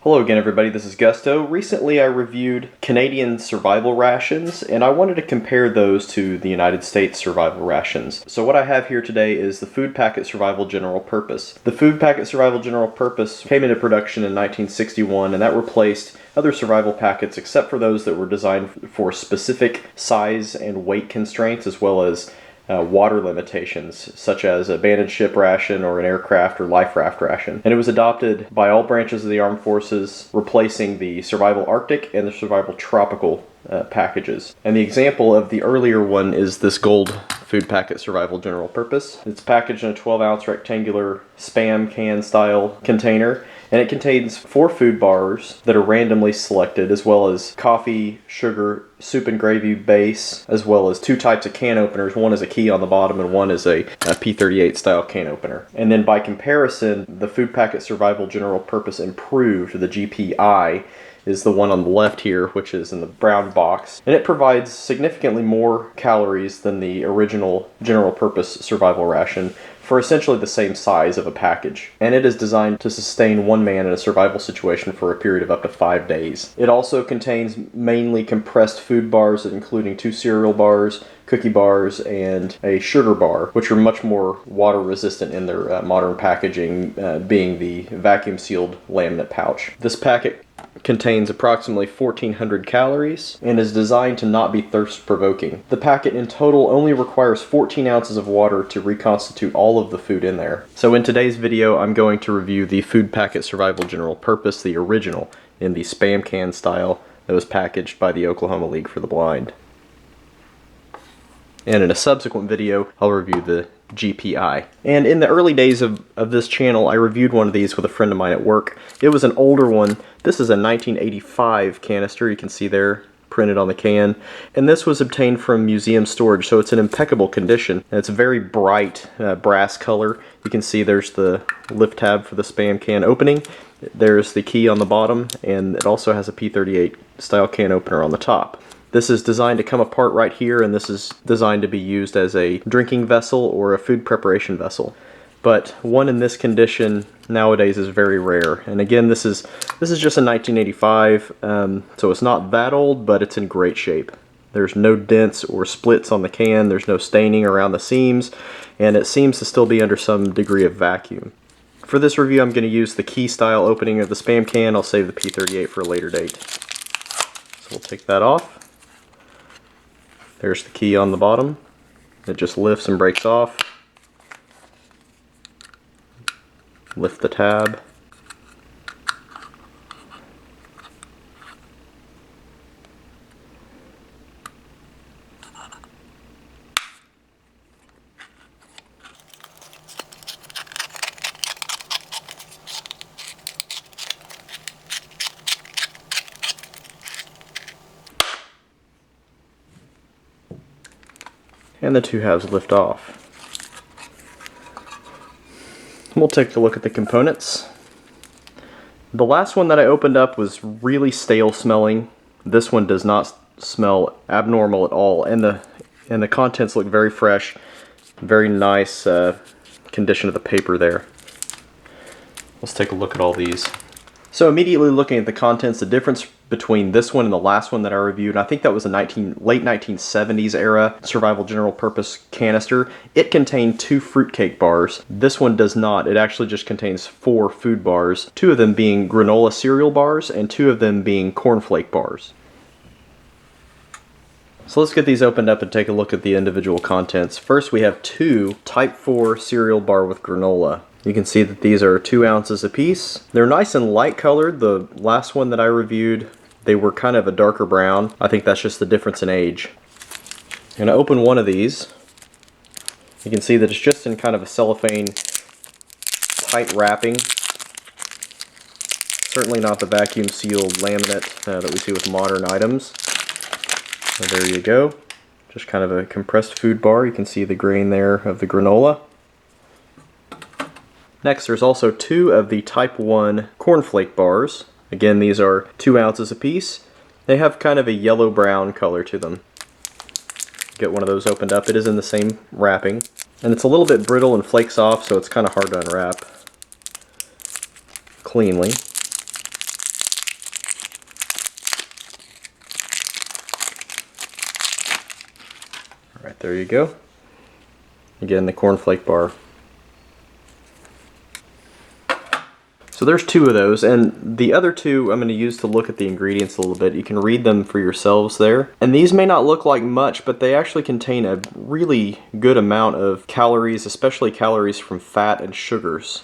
Hello again everybody, this is Gusto. Recently I reviewed Canadian survival rations and I wanted to compare those to the United States survival rations. So what I have here today is the Food Packet Survival General Purpose. The Food Packet Survival General Purpose came into production in 1961 and that replaced other survival packets except for those that were designed for specific size and weight constraints as well as water limitations, such as a abandoned ship ration or an aircraft or life raft ration. And it was adopted by all branches of the armed forces, replacing the survival Arctic and the survival tropical packages. And the example of the earlier one is this gold Food Packet Survival General Purpose. It's packaged in a 12-ounce rectangular Spam can style container, and it contains 4 food bars that are randomly selected, as well as coffee, sugar, soup and gravy base, as well as 2 types of can openers. One is a key on the bottom and one is a P38 style can opener. And then by comparison, the Food Packet Survival General Purpose Improved, the GPI, is the one on the left here, which is in the brown box. And it provides significantly more calories than the original general purpose survival ration for essentially the same size of a package. And it is designed to sustain one man in a survival situation for a period of up to 5 days. It also contains mainly compressed food bars, including 2 cereal bars, cookie bars, and a sugar bar, which are much more water resistant in their modern packaging, being the vacuum sealed laminate pouch. This packet contains approximately 1,400 calories and is designed to not be thirst provoking. The packet in total only requires 14 ounces of water to reconstitute all of the food in there. So in today's video I'm going to review the Food Packet Survival General Purpose, the original, in the Spam can style that was packaged by the Oklahoma League for the Blind. And in a subsequent video I'll review the GPI. And in the early days of this channel I reviewed one of these with a friend of mine at work. It was an older one. This is a 1985 canister, you can see there printed on the can, and this was obtained from museum storage, so it's in impeccable condition. And it's a very bright brass color. You can see there's the lift tab for the Spam can opening, there's the key on the bottom, and it also has a P38 style can opener on the top. This is designed to come apart right here, and this is designed to be used as a drinking vessel or a food preparation vessel. But one in this condition nowadays is very rare. And again, this is just a 1985, so it's not that old, but it's in great shape. There's no dents or splits on the can, there's no staining around the seams, and it seems to still be under some degree of vacuum. For this review, I'm going to use the key style opening of the Spam can. I'll save the P38 for a later date. So we'll take that off. There's the key on the bottom. It just lifts and breaks off. Lift the tab. And the 2 halves lift off. We'll take a look at the components. The last one that I opened up was really stale smelling. This one does not smell abnormal at all, and the contents look very fresh. Very nice condition of the paper there. Let's take a look at all these. So immediately looking at the contents, the difference between this one and the last one that I reviewed, I think that was a late 1970s era survival general purpose canister. It contained 2 fruitcake bars. This one does not. It actually just contains 4 food bars, 2 of them being granola cereal bars and 2 of them being cornflake bars. So let's get these opened up and take a look at the individual contents. First we have 2 Type 4 cereal bar with granola. You can see that these are 2 ounces apiece. They're nice and light colored. The last one that I reviewed, they were kind of a darker brown. I think that's just the difference in age. I'm going to open one of these. You can see that it's just in kind of a cellophane tight wrapping. Certainly not the vacuum sealed laminate that we see with modern items. So there you go. Just kind of a compressed food bar. You can see the grain there of the granola. Next, there's also 2 of the Type 1 cornflake bars. Again, these are 2 ounces apiece. They have kind of a yellow-brown color to them. Get one of those opened up. It is in the same wrapping. And it's a little bit brittle and flakes off, so it's kind of hard to unwrap cleanly. There you go. Again, the cornflake bar. So there's 2 of those, and the other 2 I'm going to use to look at the ingredients a little bit. You can read them for yourselves there. And these may not look like much, but they actually contain a really good amount of calories, especially calories from fat and sugars.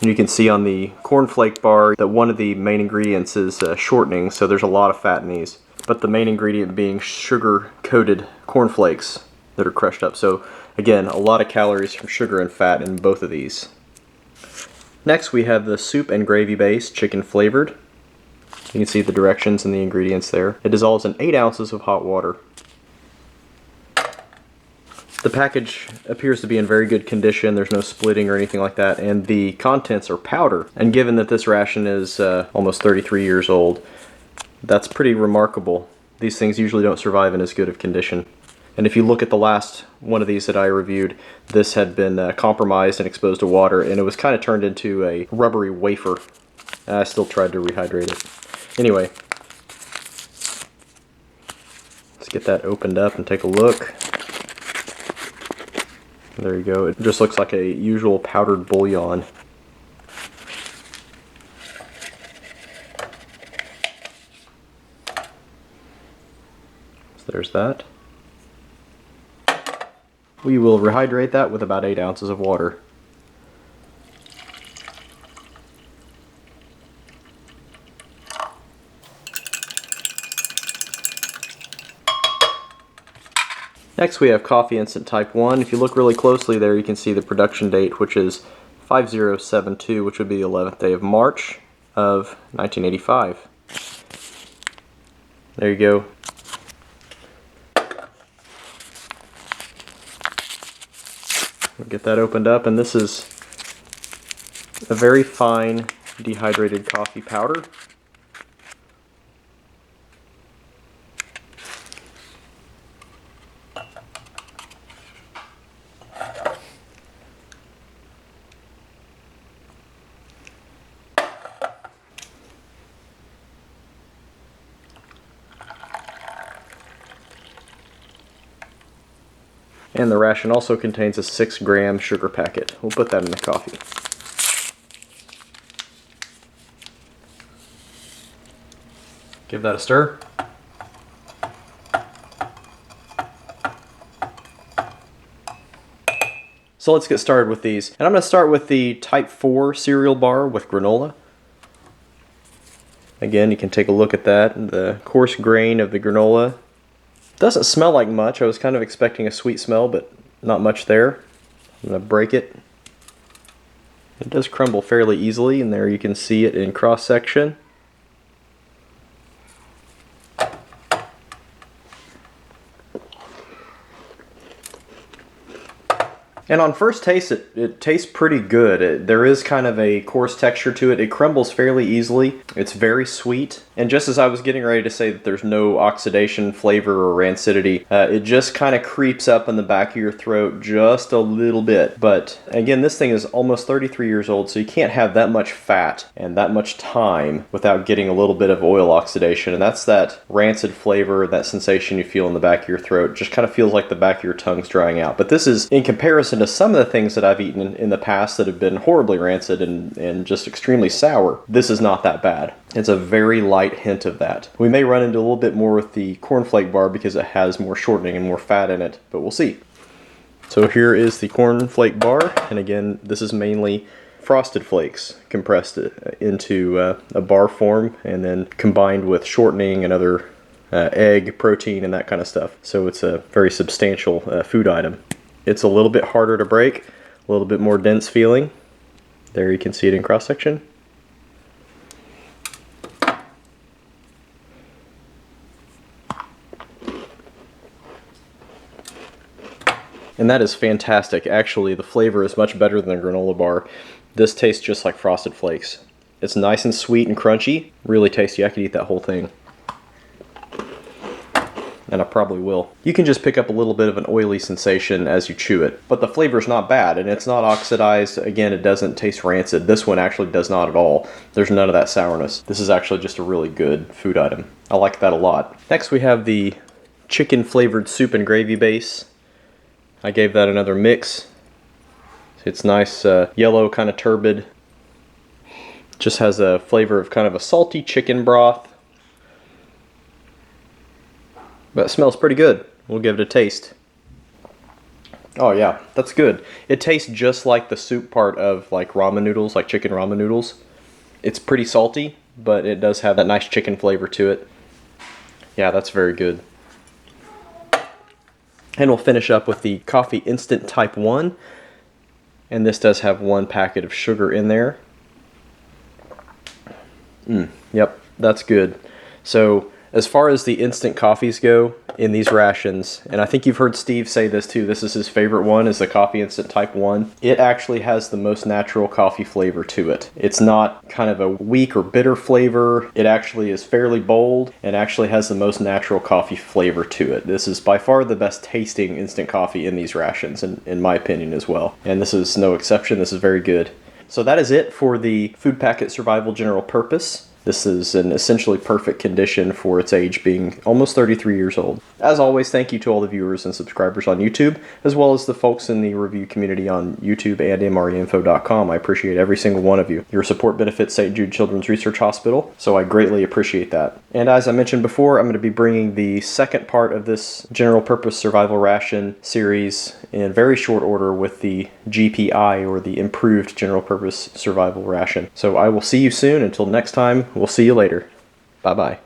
And you can see on the cornflake bar that one of the main ingredients is shortening, so there's a lot of fat in these. But the main ingredient being sugar-coated cornflakes that are crushed up. So again, a lot of calories from sugar and fat in both of these. Next we have the soup and gravy base, chicken flavored. You can see the directions and the ingredients there. It dissolves in 8 ounces of hot water. The package appears to be in very good condition. There's no splitting or anything like that, and the contents are powder. And given that this ration is almost 33 years old, that's pretty remarkable. These things usually don't survive in as good of condition. And if you look at the last one of these that I reviewed, this had been compromised and exposed to water, and it was kind of turned into a rubbery wafer. I still tried to rehydrate it. Anyway, let's get that opened up and take a look. There you go. It just looks like a usual powdered bouillon. So there's that. We will rehydrate that with about 8 ounces of water. Next we have coffee instant type 1. If you look really closely there, you can see the production date, which is 5072, which would be the 11th day of March of 1985. There you go. We'll get that opened up, and this is a very fine dehydrated coffee powder. And the ration also contains a 6-gram sugar packet. We'll put that in the coffee. Give that a stir. So let's get started with these. And I'm going to start with the Type 4 cereal bar with granola. Again, you can take a look at that. The coarse grain of the granola. Doesn't smell like much. I was kind of expecting a sweet smell, but not much there. I'm going to break it. It does crumble fairly easily, and there you can see it in cross section. And on first taste, it tastes pretty good. There is kind of a coarse texture to it. It crumbles fairly easily. It's very sweet. And just as I was getting ready to say that there's no oxidation, flavor, or rancidity, it just kind of creeps up in the back of your throat just a little bit. But again, this thing is almost 33 years old, so you can't have that much fat and that much time without getting a little bit of oil oxidation. And that's that rancid flavor, that sensation you feel in the back of your throat. It just kind of feels like the back of your tongue's drying out. But this is, in comparison to some of the things that I've eaten in the past that have been horribly rancid and just extremely sour, this is not that bad. It's a very light hint of that. We may run into a little bit more with the cornflake bar because it has more shortening and more fat in it, but we'll see. So here is the cornflake bar, and again, this is mainly frosted flakes compressed into a bar form and then combined with shortening and other egg, protein, and that kind of stuff. So it's a very substantial food item. It's a little bit harder to break, a little bit more dense feeling. There you can see it in cross section. And that is fantastic. Actually, the flavor is much better than the granola bar. This tastes just like Frosted Flakes. It's nice and sweet and crunchy. Really tasty. I could eat that whole thing. And I probably will. You can just pick up a little bit of an oily sensation as you chew it. But the flavor's not bad, and it's not oxidized. Again, it doesn't taste rancid. This one actually does not at all. There's none of that sourness. This is actually just a really good food item. I like that a lot. Next we have the chicken flavored soup and gravy base. I gave that another mix. It's nice yellow, kind of turbid. Just has a flavor of kind of a salty chicken broth. But it smells pretty good. We'll give it a taste. Oh yeah, that's good. It tastes just like the soup part of like ramen noodles, like chicken ramen noodles. It's pretty salty, but it does have that nice chicken flavor to it. Yeah, that's very good. And we'll finish up with the coffee instant type 1. And this does have 1 packet of sugar in there. Yep, that's good. So as far as the instant coffees go in these rations, and I think you've heard Steve say this too, this is his favorite one, is the coffee instant type 1. It actually has the most natural coffee flavor to it. It's not kind of a weak or bitter flavor. It actually is fairly bold and actually has the most natural coffee flavor to it. This is by far the best tasting instant coffee in these rations, in my opinion as well. And this is no exception. This is very good. So that is it for the Food Packet Survival General Purpose. This is an essentially perfect condition for its age, being almost 33 years old. As always, thank you to all the viewers and subscribers on YouTube, as well as the folks in the review community on YouTube and MREinfo.com. I appreciate every single one of you. Your support benefits St. Jude Children's Research Hospital, so I greatly appreciate that. And as I mentioned before, I'm going to be bringing the second part of this general purpose survival ration series in very short order with the GPI, or the improved general purpose survival ration. So I will see you soon. Until next time, we'll see you later. Bye-bye.